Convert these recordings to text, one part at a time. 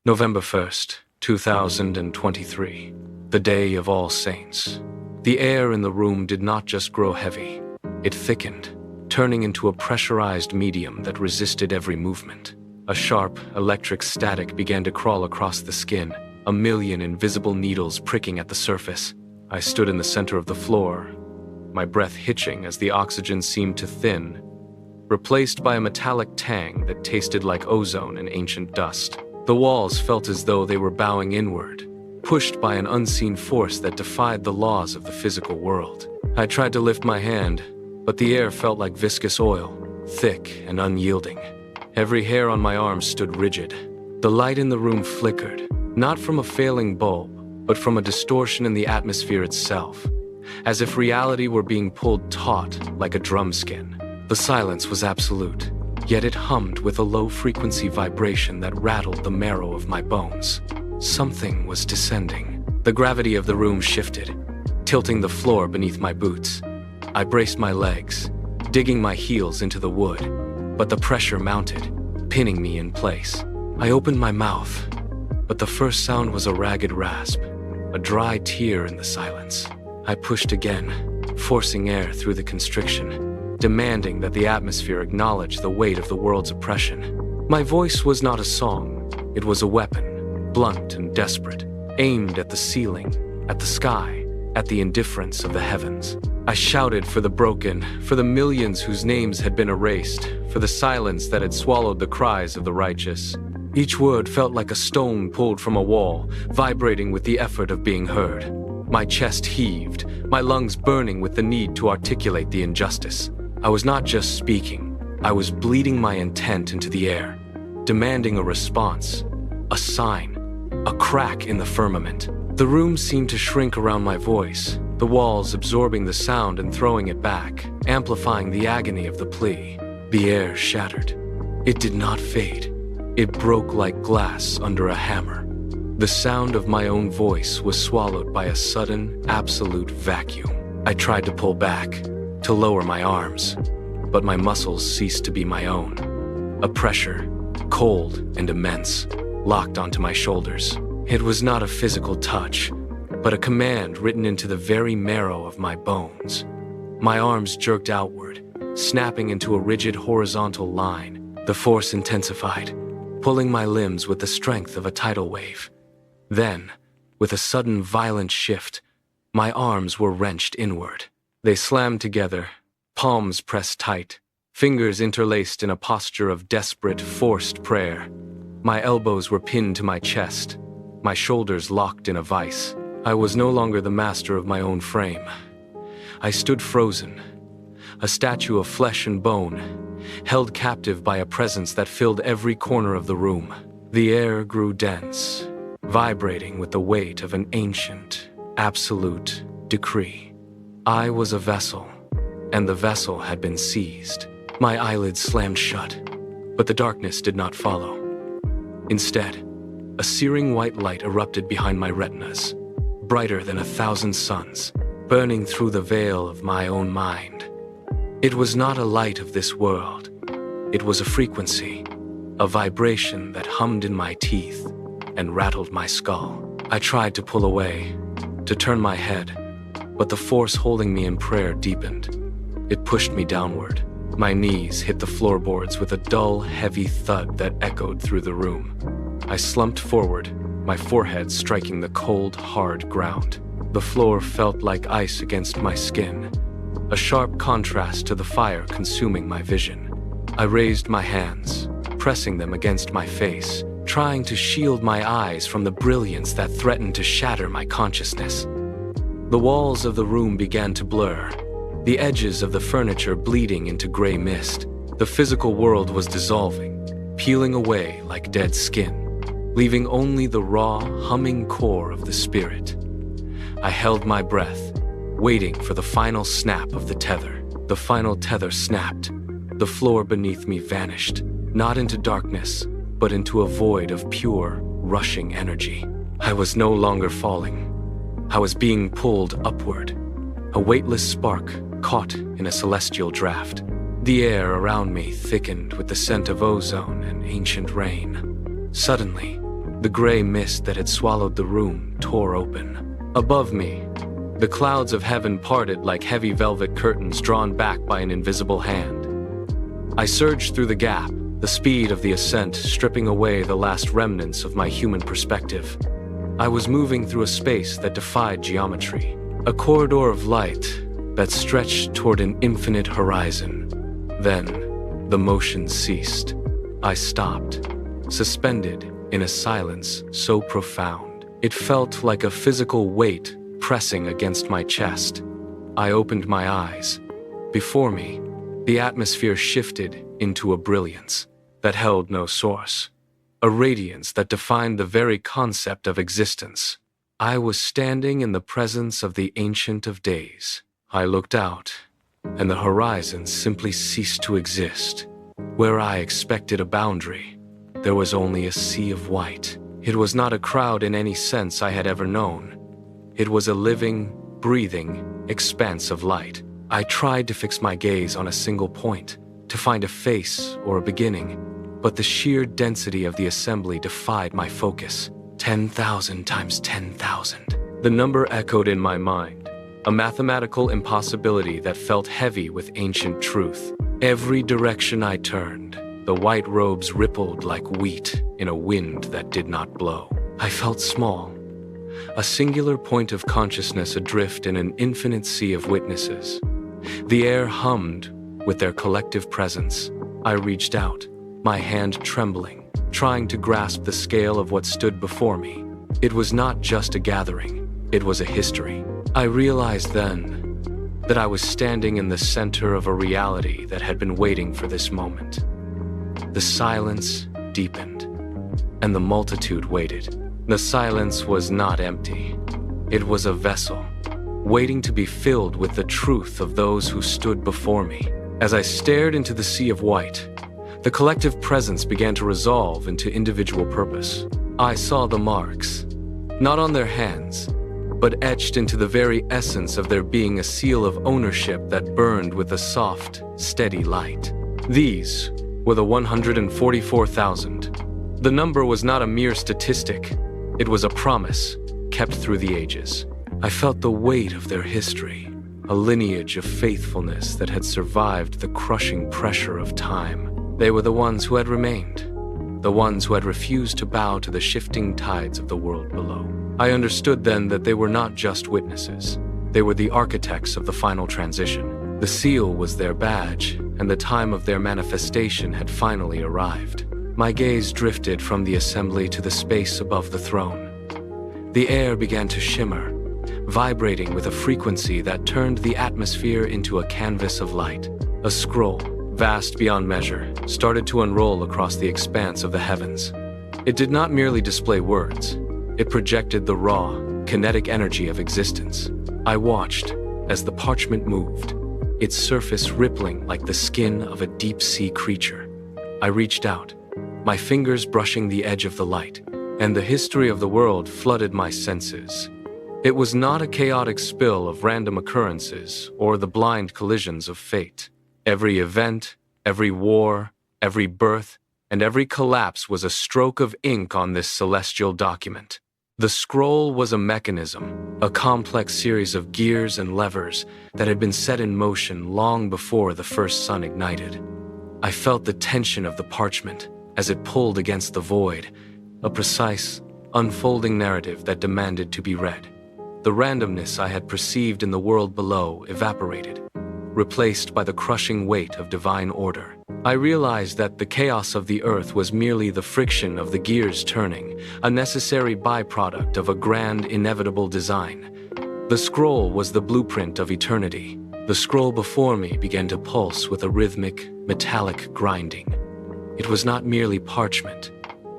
November 1st, 2023, the day of All Saints. The air in the room did not just grow heavy, it thickened, turning into a pressurized medium that resisted every movement. A sharp, electric static began to crawl across the skin, a million invisible needles pricking at the surface. I stood in the center of the floor, my breath hitching as the oxygen seemed to thin, replaced by a metallic tang that tasted like ozone and ancient dust. The walls felt as though they were bowing inward, pushed by an unseen force that defied the laws of the physical world. I tried to lift my hand, but the air felt like viscous oil, thick and unyielding. Every hair on my arm stood rigid. The light in the room flickered, not from a failing bulb, but from a distortion in the atmosphere itself, as if reality were being pulled taut like a drum skin. The silence was absolute, yet it hummed with a low-frequency vibration that rattled the marrow of my bones. Something was descending. The gravity of the room shifted, tilting the floor beneath my boots. I braced my legs, digging my heels into the wood, but the pressure mounted, pinning me in place. I opened my mouth, but the first sound was a ragged rasp, a dry tear in the silence. I pushed again, forcing air through the constriction, demanding that the atmosphere acknowledge the weight of the world's oppression. My voice was not a song, it was a weapon, blunt and desperate, aimed at the ceiling, at the sky, at the indifference of the heavens. I shouted for the broken, for the millions whose names had been erased, for the silence that had swallowed the cries of the righteous. Each word felt like a stone pulled from a wall, vibrating with the effort of being heard. My chest heaved, my lungs burning with the need to articulate the injustice. I was not just speaking, I was bleeding my intent into the air, demanding a response, a sign, a crack in the firmament. The room seemed to shrink around my voice, the walls absorbing the sound and throwing it back, amplifying the agony of the plea. The air shattered. It did not fade. It broke like glass under a hammer. The sound of my own voice was swallowed by a sudden, absolute vacuum. I tried to pull back, to lower my arms, but my muscles ceased to be my own. A pressure, cold and immense, locked onto my shoulders. It was not a physical touch, but a command written into the very marrow of my bones. My arms jerked outward, snapping into a rigid horizontal line. The force intensified, pulling my limbs with the strength of a tidal wave. Then, with a sudden violent shift, my arms were wrenched inward. They slammed together, palms pressed tight, fingers interlaced in a posture of desperate, forced prayer. My elbows were pinned to my chest, my shoulders locked in a vice. I was no longer the master of my own frame. I stood frozen, a statue of flesh and bone, held captive by a presence that filled every corner of the room. The air grew dense, vibrating with the weight of an ancient, absolute decree. I was a vessel, and the vessel had been seized. My eyelids slammed shut, but the darkness did not follow. Instead, a searing white light erupted behind my retinas, brighter than 1,000 suns, burning through the veil of my own mind. It was not a light of this world. It was a frequency, a vibration that hummed in my teeth and rattled my skull. I tried to pull away, to turn my head, but the force holding me in prayer deepened. It pushed me downward. My knees hit the floorboards with a dull, heavy thud that echoed through the room. I slumped forward, my forehead striking the cold, hard ground. The floor felt like ice against my skin, a sharp contrast to the fire consuming my vision. I raised my hands, pressing them against my face, trying to shield my eyes from the brilliance that threatened to shatter my consciousness. The walls of the room began to blur, the edges of the furniture bleeding into gray mist. The physical world was dissolving, peeling away like dead skin, leaving only the raw, humming core of the spirit. I held my breath, waiting for the final snap of the tether. The final tether snapped. The floor beneath me vanished, not into darkness, but into a void of pure, rushing energy. I was no longer falling. I was being pulled upward, a weightless spark caught in a celestial draft. The air around me thickened with the scent of ozone and ancient rain. Suddenly, The gray mist that had swallowed the room tore open. Above me, the clouds of heaven parted like heavy velvet curtains drawn back by an invisible hand. I surged through the gap, the speed of the ascent stripping away the last remnants of my human perspective. I was moving through a space that defied geometry, a corridor of light that stretched toward an infinite horizon. Then, the motion ceased. I stopped, suspended in a silence so profound. It felt like a physical weight pressing against my chest. I opened my eyes. Before me, the atmosphere shifted into a brilliance that held no source, a radiance that defined the very concept of existence. I was standing in the presence of the Ancient of Days. I looked out, and the horizon simply ceased to exist. Where I expected a boundary, there was only a sea of white. It was not a crowd in any sense I had ever known. It was a living, breathing expanse of light. I tried to fix my gaze on a single point, to find a face or a beginning, but the sheer density of the assembly defied my focus. 10,000 times 10,000. The number echoed in my mind, a mathematical impossibility that felt heavy with ancient truth. Every direction I turned, the white robes rippled like wheat in a wind that did not blow. I felt small, a singular point of consciousness adrift in an infinite sea of witnesses. The air hummed with their collective presence. I reached out, my hand trembling, trying to grasp the scale of what stood before me. It was not just a gathering, it was a history. I realized then that I was standing in the center of a reality that had been waiting for this moment. The silence deepened, and the multitude waited. The silence was not empty. It was a vessel, waiting to be filled with the truth of those who stood before me. As I stared into the sea of white, the collective presence began to resolve into individual purpose. I saw the marks, not on their hands, but etched into the very essence of their being, a seal of ownership that burned with a soft, steady light. These were the 144,000. The number was not a mere statistic. It was a promise, kept through the ages. I felt the weight of their history, a lineage of faithfulness that had survived the crushing pressure of time. They were the ones who had remained, the ones who had refused to bow to the shifting tides of the world below. I understood then that they were not just witnesses. They were the architects of the final transition. The seal was their badge, and the time of their manifestation had finally arrived. My gaze drifted from the assembly to the space above the throne. The air began to shimmer, vibrating with a frequency that turned the atmosphere into a canvas of light. A scroll, vast beyond measure, started to unroll across the expanse of the heavens. It did not merely display words. It projected the raw, kinetic energy of existence. I watched as the parchment moved, its surface rippling like the skin of a deep-sea creature. I reached out, my fingers brushing the edge of the light, and the history of the world flooded my senses. It was not a chaotic spill of random occurrences or the blind collisions of fate. Every event, every war, every birth, and every collapse was a stroke of ink on this celestial document. The scroll was a mechanism, a complex series of gears and levers that had been set in motion long before the first sun ignited. I felt the tension of the parchment as it pulled against the void, a precise, unfolding narrative that demanded to be read. The randomness I had perceived in the world below evaporated, replaced by the crushing weight of divine order. I realized that the chaos of the earth was merely the friction of the gears turning, a necessary byproduct of a grand, inevitable design. The scroll was the blueprint of eternity. The scroll before me began to pulse with a rhythmic, metallic grinding. It was not merely parchment.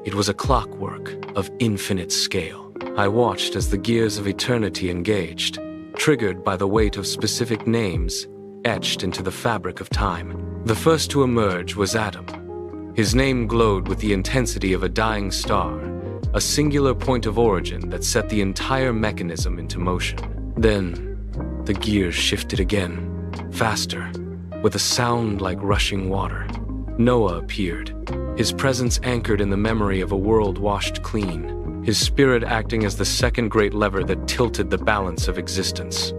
It was a clockwork of infinite scale. I watched as the gears of eternity engaged, triggered by the weight of specific names etched into the fabric of time. The first to emerge was Adam. His name glowed with the intensity of a dying star, a singular point of origin that set the entire mechanism into motion. Then, the gears shifted again, faster, with a sound like rushing water. Noah appeared, his presence anchored in the memory of a world washed clean, his spirit acting as the second great lever that tilted the balance of existence.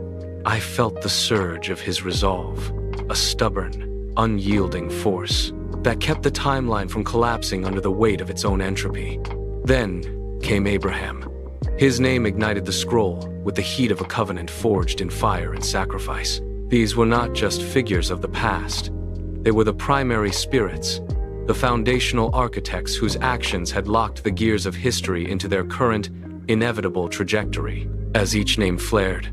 I felt the surge of his resolve, a stubborn, unyielding force that kept the timeline from collapsing under the weight of its own entropy. Then came Abraham. His name ignited the scroll with the heat of a covenant forged in fire and sacrifice. These were not just figures of the past. They were the primary spirits, the foundational architects whose actions had locked the gears of history into their current, inevitable trajectory. As each name flared,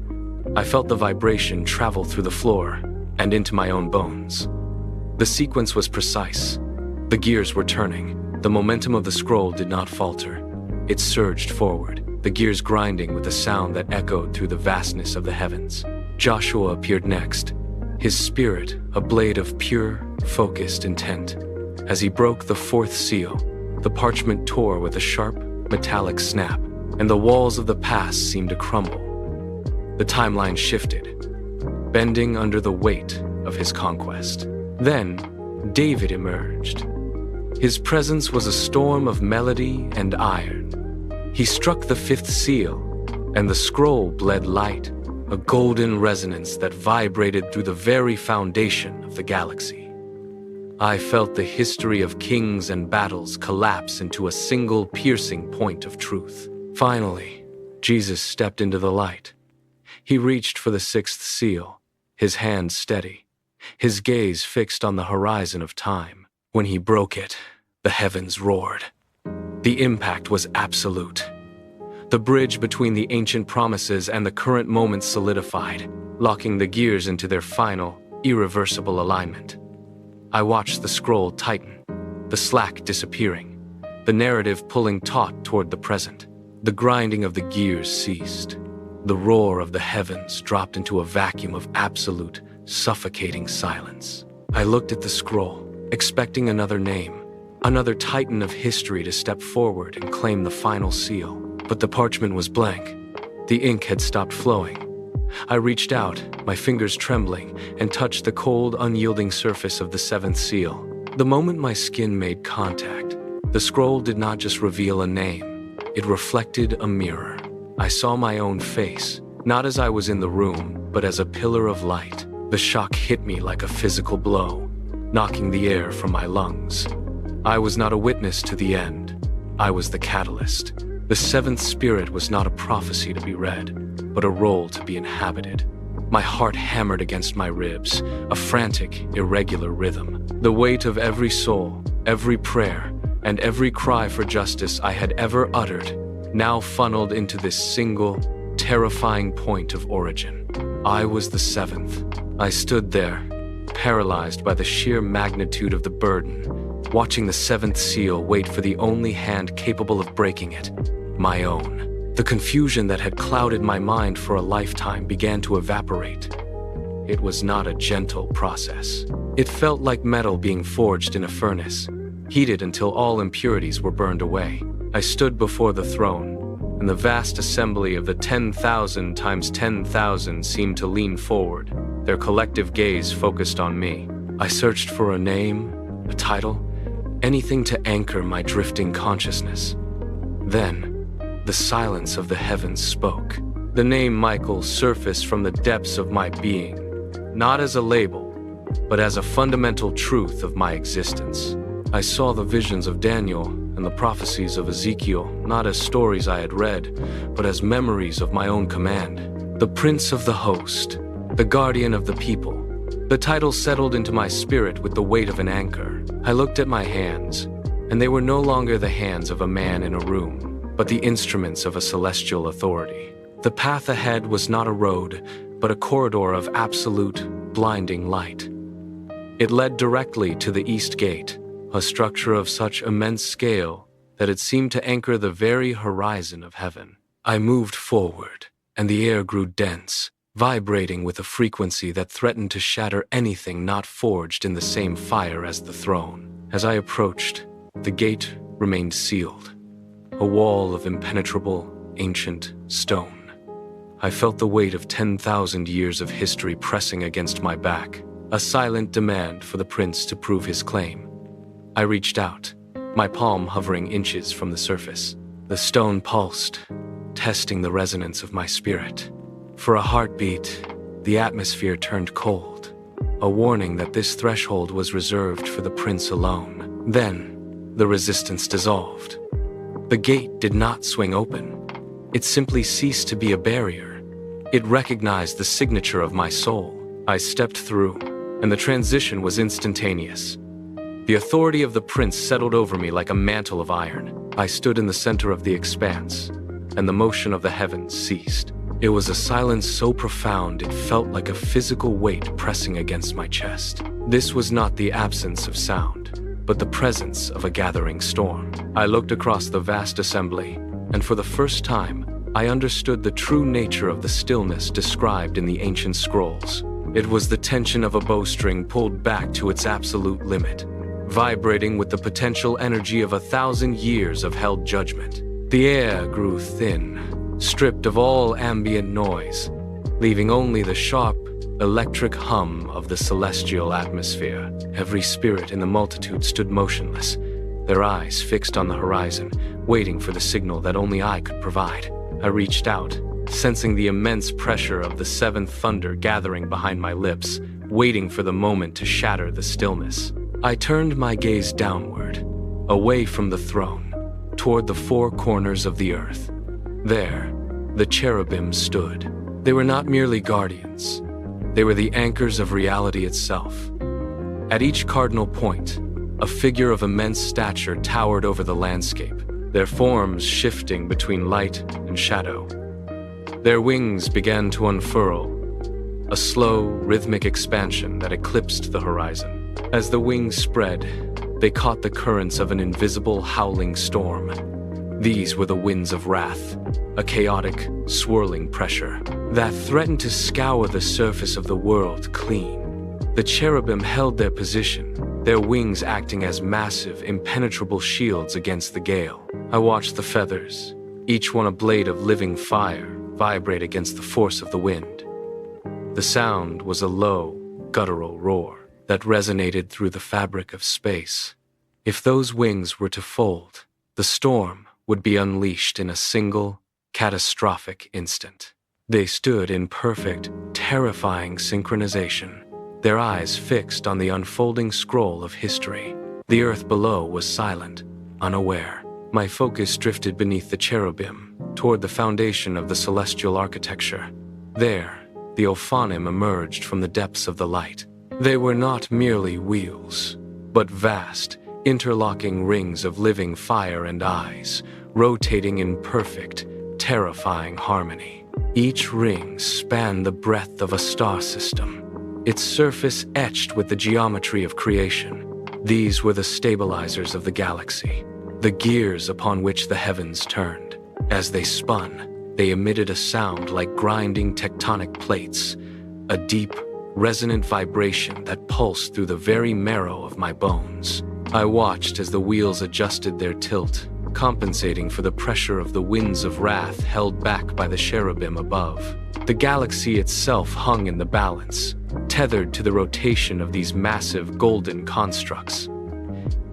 I felt the vibration travel through the floor and into my own bones. The sequence was precise. The gears were turning. The momentum of the scroll did not falter. It surged forward, the gears grinding with a sound that echoed through the vastness of the heavens. Joshua appeared next, his spirit a blade of pure, focused intent. As he broke the fourth seal, the parchment tore with a sharp, metallic snap, and the walls of the past seemed to crumble. The timeline shifted, bending under the weight of his conquest. Then, David emerged. His presence was a storm of melody and iron. He struck the fifth seal, and the scroll bled light, a golden resonance that vibrated through the very foundation of the galaxy. I felt the history of kings and battles collapse into a single piercing point of truth. Finally, Jesus stepped into the light. He reached for the sixth seal, his hand steady, his gaze fixed on the horizon of time. When he broke it, the heavens roared. The impact was absolute. The bridge between the ancient promises and the current moment solidified, locking the gears into their final, irreversible alignment. I watched the scroll tighten, the slack disappearing, the narrative pulling taut toward the present. The grinding of the gears ceased. The roar of the heavens dropped into a vacuum of absolute, suffocating silence. I looked at the scroll, expecting another name, another titan of history to step forward and claim the final seal. But the parchment was blank. The ink had stopped flowing. I reached out, my fingers trembling, and touched the cold, unyielding surface of the seventh seal. The moment my skin made contact, the scroll did not just reveal a name, it reflected a mirror. I saw my own face, not as I was in the room, but as a pillar of light. The shock hit me like a physical blow, knocking the air from my lungs. I was not a witness to the end. I was the catalyst. The seventh spirit was not a prophecy to be read, but a role to be inhabited. My heart hammered against my ribs, a frantic, irregular rhythm. The weight of every soul, every prayer, and every cry for justice I had ever uttered now funneled into this single, terrifying point of origin. I was the seventh. I stood there, paralyzed by the sheer magnitude of the burden, watching the seventh seal wait for the only hand capable of breaking it, my own. The confusion that had clouded my mind for a lifetime began to evaporate. It was not a gentle process. It felt like metal being forged in a furnace, heated until all impurities were burned away. I stood before the throne, and the vast assembly of the 10,000 times 10,000 seemed to lean forward, their collective gaze focused on me. I searched for a name, a title, anything to anchor my drifting consciousness. Then, the silence of the heavens spoke. The name Michael surfaced from the depths of my being, not as a label, but as a fundamental truth of my existence. I saw the visions of Daniel and the prophecies of Ezekiel, not as stories I had read, but as memories of my own command. The Prince of the Host, the Guardian of the People. The title settled into my spirit with the weight of an anchor. I looked at my hands, and they were no longer the hands of a man in a room, but the instruments of a celestial authority. The path ahead was not a road, but a corridor of absolute, blinding light. It led directly to the East Gate, a structure of such immense scale that it seemed to anchor the very horizon of heaven. I moved forward, and the air grew dense, vibrating with a frequency that threatened to shatter anything not forged in the same fire as the throne. As I approached, the gate remained sealed, a wall of impenetrable, ancient stone. I felt the weight of 10,000 years of history pressing against my back, a silent demand for the prince to prove his claim. I reached out, my palm hovering inches from the surface. The stone pulsed, testing the resonance of my spirit. For a heartbeat, the atmosphere turned cold, a warning that this threshold was reserved for the prince alone. Then, the resistance dissolved. The gate did not swing open. It simply ceased to be a barrier. It recognized the signature of my soul. I stepped through, and the transition was instantaneous. The authority of the prince settled over me like a mantle of iron. I stood in the center of the expanse, and the motion of the heavens ceased. It was a silence so profound it felt like a physical weight pressing against my chest. This was not the absence of sound, but the presence of a gathering storm. I looked across the vast assembly, and for the first time, I understood the true nature of the stillness described in the ancient scrolls. It was the tension of a bowstring pulled back to its absolute limit, vibrating with the potential energy of 1,000 years of held judgment. The air grew thin, stripped of all ambient noise, leaving only the sharp, electric hum of the celestial atmosphere. Every spirit in the multitude stood motionless, their eyes fixed on the horizon, waiting for the signal that only I could provide. I reached out, sensing the immense pressure of the seventh thunder gathering behind my lips, waiting for the moment to shatter the stillness. I turned my gaze downward, away from the throne, toward the four corners of the earth. There, the cherubim stood. They were not merely guardians. They were the anchors of reality itself. At each cardinal point, a figure of immense stature towered over the landscape, their forms shifting between light and shadow. Their wings began to unfurl, a slow, rhythmic expansion that eclipsed the horizon. As the wings spread, they caught the currents of an invisible, howling storm. These were the winds of wrath, a chaotic, swirling pressure that threatened to scour the surface of the world clean. The cherubim held their position, their wings acting as massive, impenetrable shields against the gale. I watched the feathers, each one a blade of living fire, vibrate against the force of the wind. The sound was a low, guttural roar that resonated through the fabric of space. If those wings were to fold, the storm would be unleashed in a single, catastrophic instant. They stood in perfect, terrifying synchronization, their eyes fixed on the unfolding scroll of history. The earth below was silent, unaware. My focus drifted beneath the cherubim, toward the foundation of the celestial architecture. There, the Ophanim emerged from the depths of the light. They were not merely wheels, but vast, interlocking rings of living fire and eyes, rotating in perfect, terrifying harmony. Each ring spanned the breadth of a star system, its surface etched with the geometry of creation. These were the stabilizers of the galaxy, the gears upon which the heavens turned. As they spun, they emitted a sound like grinding tectonic plates, a deep, resonant vibration that pulsed through the very marrow of my bones. I watched as the wheels adjusted their tilt, compensating for the pressure of the winds of wrath held back by the cherubim above. The galaxy itself hung in the balance, tethered to the rotation of these massive golden constructs.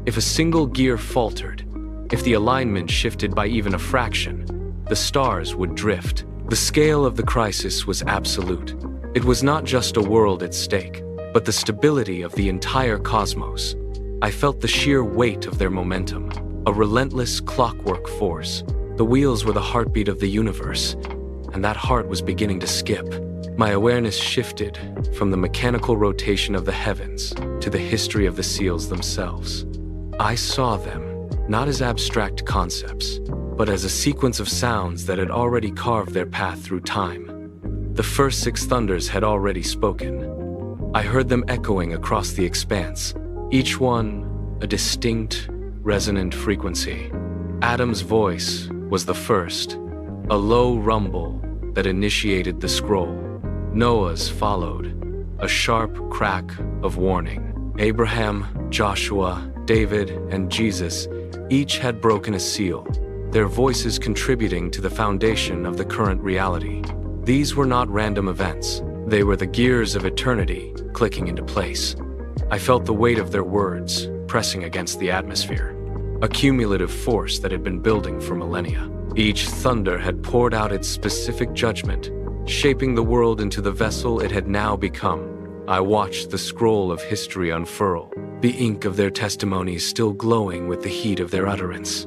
If a single gear faltered, if the alignment shifted by even a fraction, the stars would drift. The scale of the crisis was absolute. It was not just a world at stake, but the stability of the entire cosmos. I felt the sheer weight of their momentum, a relentless clockwork force. The wheels were the heartbeat of the universe, and that heart was beginning to skip. My awareness shifted from the mechanical rotation of the heavens to the history of the seals themselves. I saw them not as abstract concepts, but as a sequence of sounds that had already carved their path through time. The first 6 thunders had already spoken. I heard them echoing across the expanse, each one a distinct, resonant frequency. Adam's voice was the first, a low rumble that initiated the scroll. Noah's followed, a sharp crack of warning. Abraham, Joshua, David, and Jesus each had broken a seal, their voices contributing to the foundation of the current reality. These were not random events. They were the gears of eternity clicking into place. I felt the weight of their words pressing against the atmosphere, a cumulative force that had been building for millennia. Each thunder had poured out its specific judgment, shaping the world into the vessel it had now become. I watched the scroll of history unfurl, the ink of their testimonies still glowing with the heat of their utterance.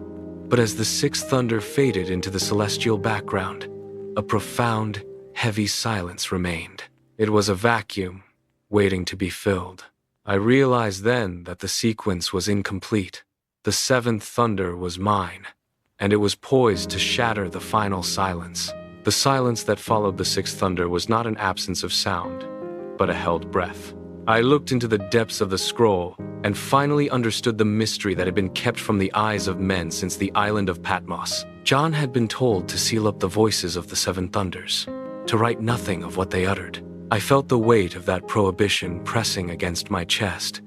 But as the sixth thunder faded into the celestial background, a profound, heavy silence remained. It was a vacuum, waiting to be filled. I realized then that the sequence was incomplete. The seventh thunder was mine, and it was poised to shatter the final silence. The silence that followed the sixth thunder was not an absence of sound, but a held breath. I looked into the depths of the scroll and finally understood the mystery that had been kept from the eyes of men since the island of Patmos. John had been told to seal up the voices of the seven thunders, to write nothing of what they uttered. I felt the weight of that prohibition pressing against my chest,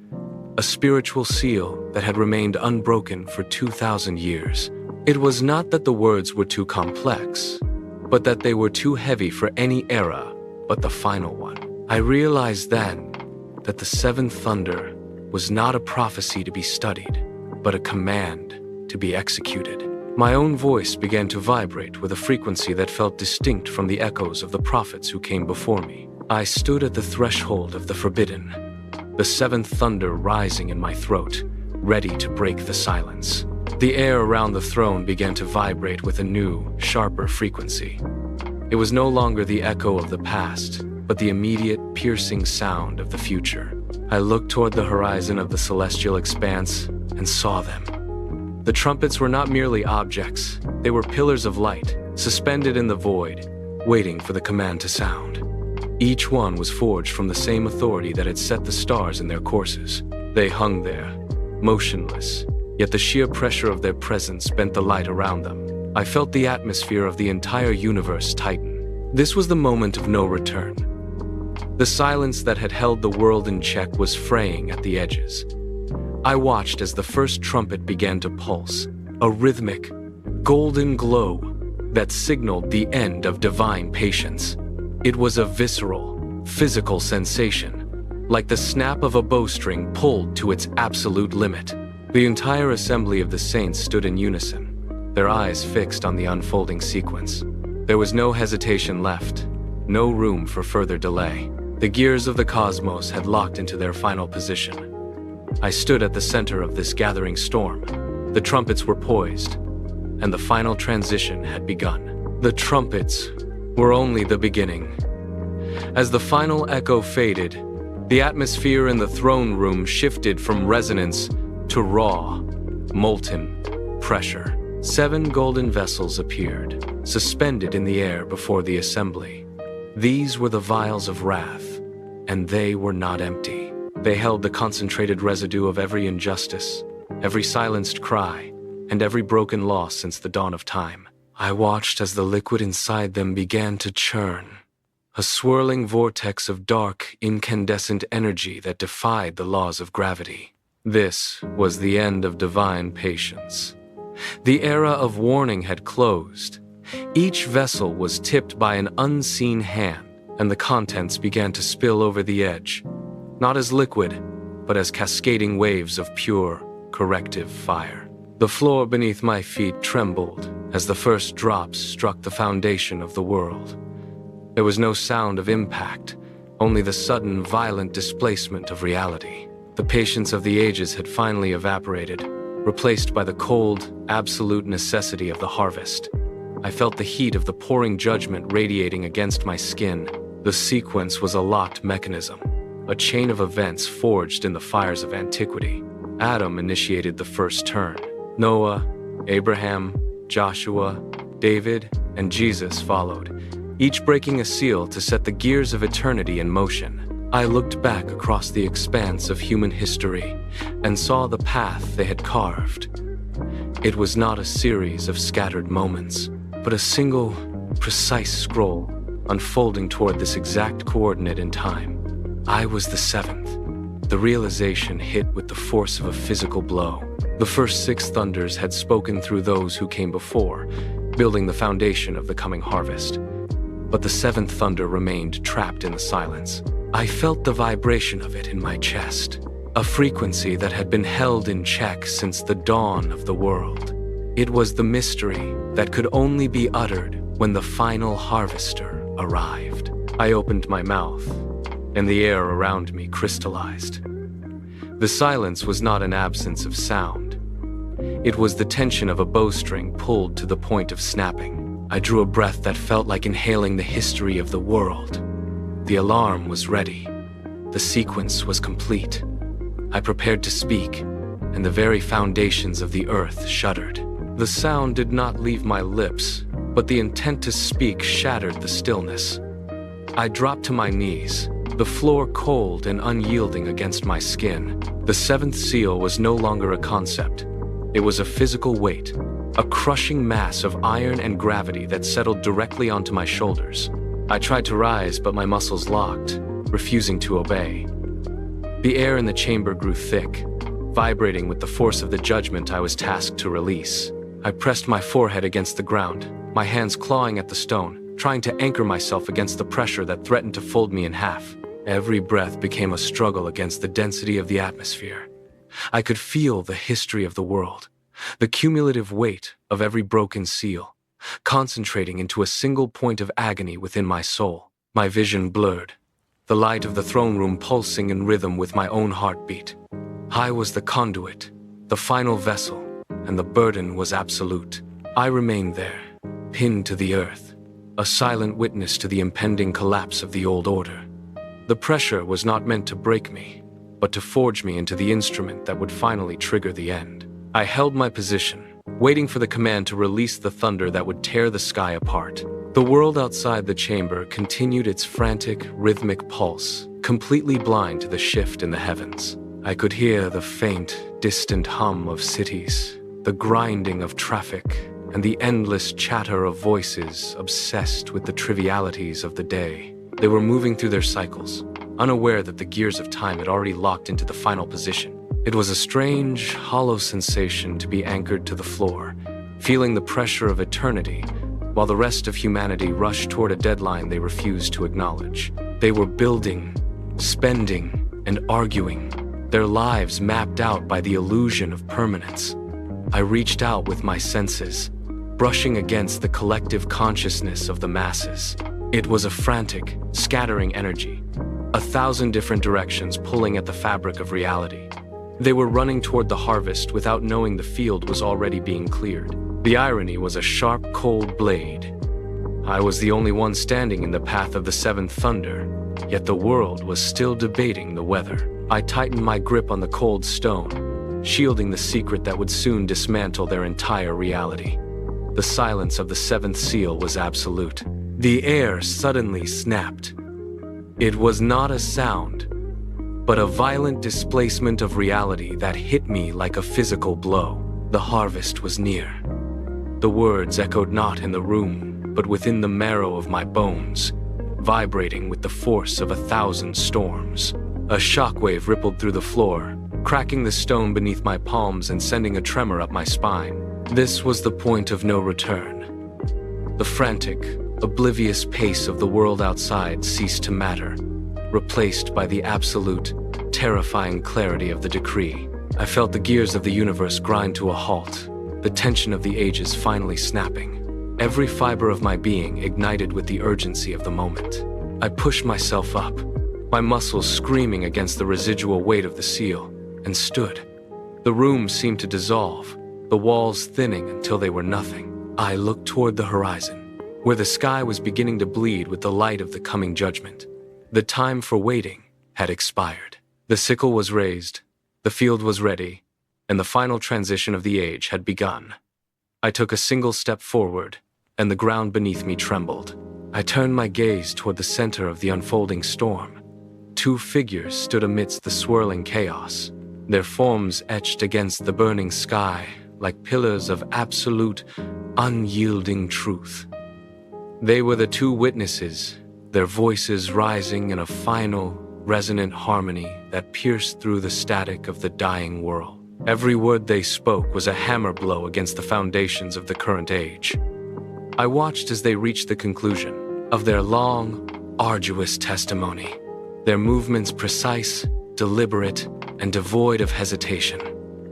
a spiritual seal that had remained unbroken for 2,000 years. It was not that the words were too complex, but that they were too heavy for any era but the final one. I realized then that the seventh thunder was not a prophecy to be studied, but a command to be executed. My own voice began to vibrate with a frequency that felt distinct from the echoes of the prophets who came before me. I stood at the threshold of the forbidden, the seventh thunder rising in my throat, ready to break the silence. The air around the throne began to vibrate with a new, sharper frequency. It was no longer the echo of the past, but the immediate, piercing sound of the future. I looked toward the horizon of the celestial expanse and saw them. The trumpets were not merely objects, they were pillars of light, suspended in the void, waiting for the command to sound. Each one was forged from the same authority that had set the stars in their courses. They hung there, motionless, yet the sheer pressure of their presence bent the light around them. I felt the atmosphere of the entire universe tighten. This was the moment of no return. The silence that had held the world in check was fraying at the edges. I watched as the first trumpet began to pulse, a rhythmic, golden glow that signaled the end of divine patience. It was a visceral, physical sensation, like the snap of a bowstring pulled to its absolute limit. The entire assembly of the saints stood in unison, their eyes fixed on the unfolding sequence. There was no hesitation left, no room for further delay. The gears of the cosmos had locked into their final position. I stood at the center of this gathering storm. The trumpets were poised, and the final transition had begun. The trumpets were only the beginning. As the final echo faded, the atmosphere in the throne room shifted from resonance to raw, molten pressure. 7 golden vessels appeared, suspended in the air before the assembly. These were the vials of wrath, and they were not empty. They held the concentrated residue of every injustice, every silenced cry, and every broken loss since the dawn of time. I watched as the liquid inside them began to churn, a swirling vortex of dark, incandescent energy that defied the laws of gravity. This was the end of divine patience. The era of warning had closed. Each vessel was tipped by an unseen hand, and the contents began to spill over the edge, not as liquid, but as cascading waves of pure, corrective fire. The floor beneath my feet trembled as the first drops struck the foundation of the world. There was no sound of impact, only the sudden, violent displacement of reality. The patience of the ages had finally evaporated, replaced by the cold, absolute necessity of the harvest. I felt the heat of the pouring judgment radiating against my skin. The sequence was a locked mechanism, a chain of events forged in the fires of antiquity. Adam initiated the first turn. Noah, Abraham, Joshua, David, and Jesus followed, each breaking a seal to set the gears of eternity in motion. I looked back across the expanse of human history and saw the path they had carved. It was not a series of scattered moments, but a single, precise scroll unfolding toward this exact coordinate in time. I was the seventh. The realization hit with the force of a physical blow. The first 6 thunders had spoken through those who came before, building the foundation of the coming harvest. But the 7th thunder remained trapped in the silence. I felt the vibration of it in my chest, a frequency that had been held in check since the dawn of the world. It was the mystery that could only be uttered when the final harvester arrived. I opened my mouth, and the air around me crystallized. The silence was not an absence of sound. It was the tension of a bowstring pulled to the point of snapping. I drew a breath that felt like inhaling the history of the world. The alarm was ready. The sequence was complete. I prepared to speak, and the very foundations of the earth shuddered. The sound did not leave my lips, but the intent to speak shattered the stillness. I dropped to my knees, the floor cold and unyielding against my skin. The seventh seal was no longer a concept. It was a physical weight, a crushing mass of iron and gravity that settled directly onto my shoulders. I tried to rise, but my muscles locked, refusing to obey. The air in the chamber grew thick, vibrating with the force of the judgment I was tasked to release. I pressed my forehead against the ground, my hands clawing at the stone, trying to anchor myself against the pressure that threatened to fold me in half. Every breath became a struggle against the density of the atmosphere. I could feel the history of the world, the cumulative weight of every broken seal, concentrating into a single point of agony within my soul. My vision blurred, the light of the throne room pulsing in rhythm with my own heartbeat. I was the conduit, the final vessel, and the burden was absolute. I remained there, pinned to the earth, a silent witness to the impending collapse of the old order. The pressure was not meant to break me, but to forge me into the instrument that would finally trigger the end. I held my position, waiting for the command to release the thunder that would tear the sky apart. The world outside the chamber continued its frantic, rhythmic pulse, completely blind to the shift in the heavens. I could hear the faint, distant hum of cities, the grinding of traffic, and the endless chatter of voices obsessed with the trivialities of the day. They were moving through their cycles, unaware that the gears of time had already locked into the final position. It was a strange, hollow sensation to be anchored to the floor, feeling the pressure of eternity, while the rest of humanity rushed toward a deadline they refused to acknowledge. They were building, spending, and arguing, their lives mapped out by the illusion of permanence. I reached out with my senses, brushing against the collective consciousness of the masses. It was a frantic, scattering energy, 1,000 different directions pulling at the fabric of reality. They were running toward the harvest without knowing the field was already being cleared. The irony was a sharp, cold blade. I was the only one standing in the path of the seventh thunder, yet the world was still debating the weather. I tightened my grip on the cold stone, shielding the secret that would soon dismantle their entire reality. The silence of the seventh seal was absolute. The air suddenly snapped. It was not a sound, but a violent displacement of reality that hit me like a physical blow. The harvest was near. The words echoed not in the room, but within the marrow of my bones, vibrating with the force of 1,000 storms. A shockwave rippled through the floor, cracking the stone beneath my palms and sending a tremor up my spine. This was the point of no return. The frantic, oblivious pace of the world outside ceased to matter, replaced by the absolute, terrifying clarity of the decree. I felt the gears of the universe grind to a halt, the tension of the ages finally snapping. Every fiber of my being ignited with the urgency of the moment. I pushed myself up, my muscles screaming against the residual weight of the seal, and stood. The room seemed to dissolve, the walls thinning until they were nothing. I looked toward the horizon, where the sky was beginning to bleed with the light of the coming judgment. The time for waiting had expired. The sickle was raised, the field was ready, and the final transition of the age had begun. I took a single step forward, and the ground beneath me trembled. I turned my gaze toward the center of the unfolding storm. Two figures stood amidst the swirling chaos, their forms etched against the burning sky like pillars of absolute, unyielding truth. They were the two witnesses, their voices rising in a final, resonant harmony that pierced through the static of the dying world. Every word they spoke was a hammer blow against the foundations of the current age. I watched as they reached the conclusion of their long, arduous testimony, their movements precise, deliberate, and devoid of hesitation.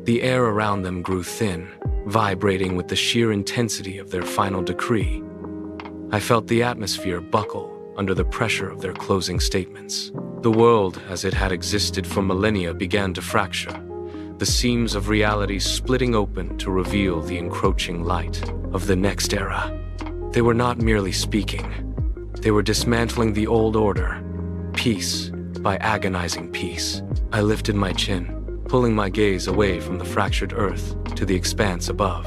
The air around them grew thin, vibrating with the sheer intensity of their final decree. I felt the atmosphere buckle under the pressure of their closing statements. The world, as it had existed for millennia, began to fracture, the seams of reality splitting open to reveal the encroaching light of the next era. They were not merely speaking. They were dismantling the old order, piece by agonizing piece. I lifted my chin, pulling my gaze away from the fractured earth to the expanse above.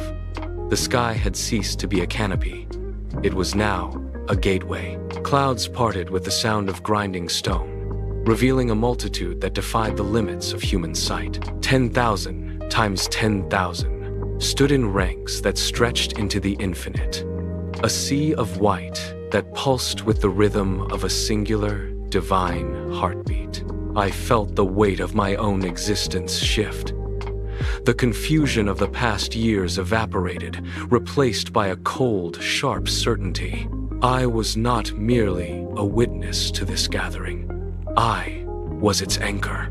The sky had ceased to be a canopy. It was now a gateway. Clouds parted with the sound of grinding stone, revealing a multitude that defied the limits of human sight. 10,000 times 10,000 stood in ranks that stretched into the infinite. A sea of white that pulsed with the rhythm of a singular, divine heartbeat. I felt the weight of my own existence shift. The confusion of the past years evaporated, replaced by a cold, sharp certainty. I was not merely a witness to this gathering. I was its anchor.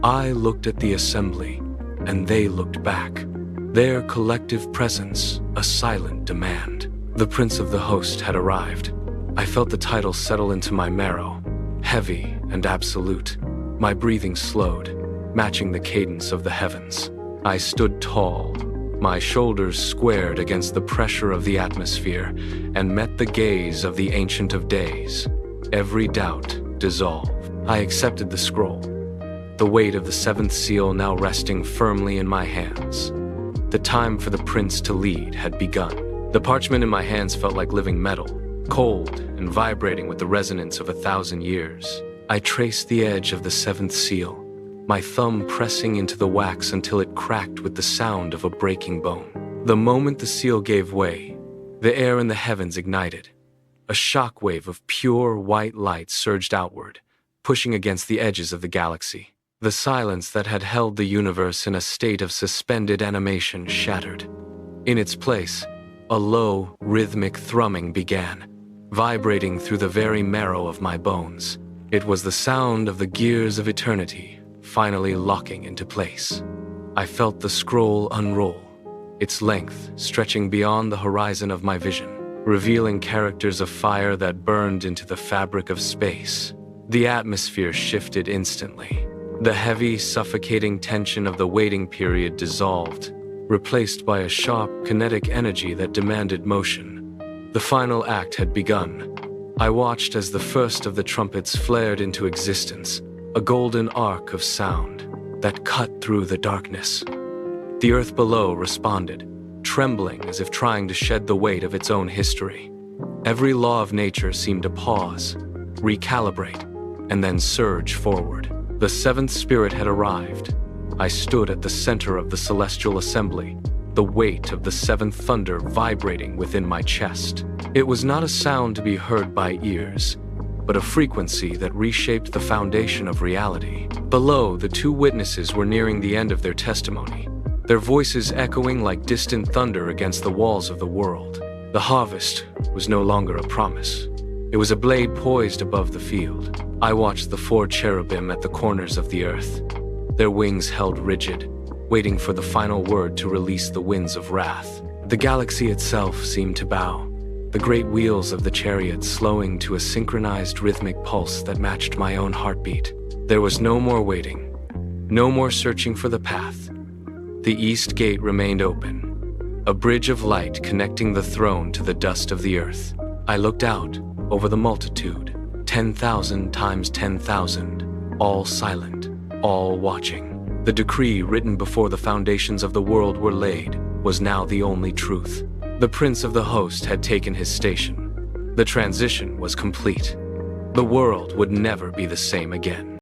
I looked at the assembly, and they looked back. Their collective presence, a silent demand. The Prince of the Host had arrived. I felt the title settle into my marrow, heavy and absolute. My breathing slowed, matching the cadence of the heavens. I stood tall, my shoulders squared against the pressure of the atmosphere, and met the gaze of the Ancient of Days. Every doubt dissolved. I accepted the scroll, the weight of the seventh seal now resting firmly in my hands. The time for the prince to lead had begun. The parchment in my hands felt like living metal, cold and vibrating with the resonance of 1,000 years. I traced the edge of the seventh seal, my thumb pressing into the wax until it cracked with the sound of a breaking bone. The moment the seal gave way, the air in the heavens ignited. A shockwave of pure white light surged outward, pushing against the edges of the galaxy. The silence that had held the universe in a state of suspended animation shattered. In its place, a low, rhythmic thrumming began, vibrating through the very marrow of my bones. It was the sound of the gears of eternity finally locking into place. I felt the scroll unroll, its length stretching beyond the horizon of my vision, revealing characters of fire that burned into the fabric of space. The atmosphere shifted instantly. The heavy, suffocating tension of the waiting period dissolved, replaced by a sharp, kinetic energy that demanded motion. The final act had begun. I watched as the first of the trumpets flared into existence, a golden arc of sound that cut through the darkness. The earth below responded, trembling as if trying to shed the weight of its own history. Every law of nature seemed to pause, recalibrate, and then surge forward. The seventh spirit had arrived. I stood at the center of the celestial assembly, the weight of the seventh thunder vibrating within my chest. It was not a sound to be heard by ears, but a frequency that reshaped the foundation of reality. Below, the two witnesses were nearing the end of their testimony, their voices echoing like distant thunder against the walls of the world. The harvest was no longer a promise. It was a blade poised above the field. I watched the 4 cherubim at the corners of the earth, their wings held rigid, waiting for the final word to release the winds of wrath. The galaxy itself seemed to bow, the great wheels of the chariot slowing to a synchronized rhythmic pulse that matched my own heartbeat. There was no more waiting, no more searching for the path. The east gate remained open, a bridge of light connecting the throne to the dust of the earth. I looked out over the multitude, 10,000 times 10,000, all silent, all watching. The decree written before the foundations of the world were laid was now the only truth. The Prince of the Host had taken his station. The transition was complete. The world would never be the same again.